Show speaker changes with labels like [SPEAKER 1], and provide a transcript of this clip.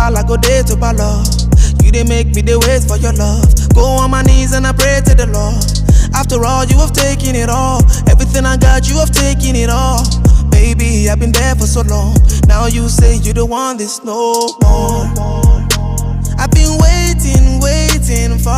[SPEAKER 1] while I go there to love. You they make me they wait for your love. Go on my knees and I pray to the Lord. After all, you have taken it all. Everything I got, you have taken it all. Baby, I've been there for so long. Now you say you don't want this no more. I've been waiting for